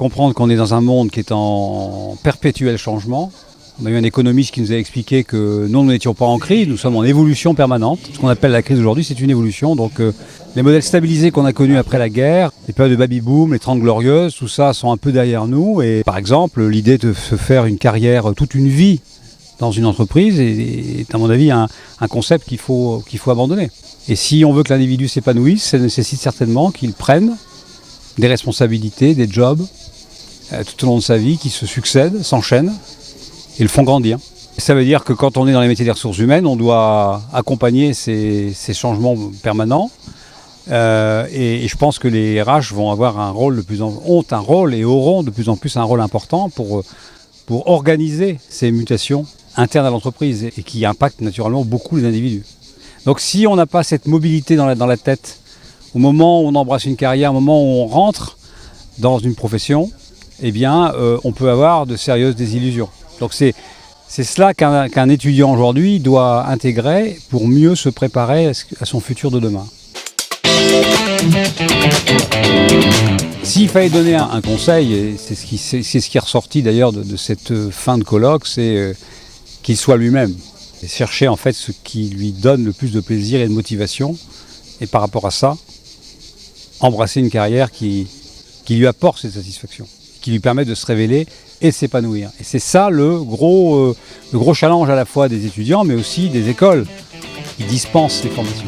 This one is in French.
comprendre qu'on est dans un monde qui est en perpétuel changement. On a eu un économiste qui nous a expliqué que nous n'étions pas en crise, nous sommes en évolution permanente. Ce qu'on appelle la crise aujourd'hui, c'est une évolution. Donc les modèles stabilisés qu'on a connus après la guerre, les périodes de baby-boom, les 30 glorieuses, tout ça sont un peu derrière nous. Et par exemple, l'idée de se faire une carrière, toute une vie dans une entreprise est à mon avis un concept qu'il faut abandonner. Et si on veut que l'individu s'épanouisse, ça nécessite certainement qu'il prenne des responsabilités, des jobs, tout au long de sa vie, qui se succèdent, s'enchaînent et le font grandir. Ça veut dire que quand on est dans les métiers des ressources humaines, on doit accompagner ces changements permanents. Et je pense que les RH vont avoir ont un rôle et auront de plus en plus un rôle important pour organiser ces mutations internes à l'entreprise et qui impactent naturellement beaucoup les individus. Donc si on n'a pas cette mobilité dans la tête, au moment où on embrasse une carrière, au moment où on rentre dans une profession, eh bien, on peut avoir de sérieuses désillusions. Donc c'est cela qu'un étudiant aujourd'hui doit intégrer pour mieux se préparer à son futur de demain. S'il fallait donner un conseil, et c'est ce qui est ressorti d'ailleurs de cette fin de colloque, c'est qu'il soit lui-même. Et chercher en fait ce qui lui donne le plus de plaisir et de motivation. Et par rapport à ça, embrasser une carrière qui lui apporte cette satisfaction, qui lui permet de se révéler et de s'épanouir. Et c'est ça le gros challenge à la fois des étudiants, mais aussi des écoles qui dispensent les formations.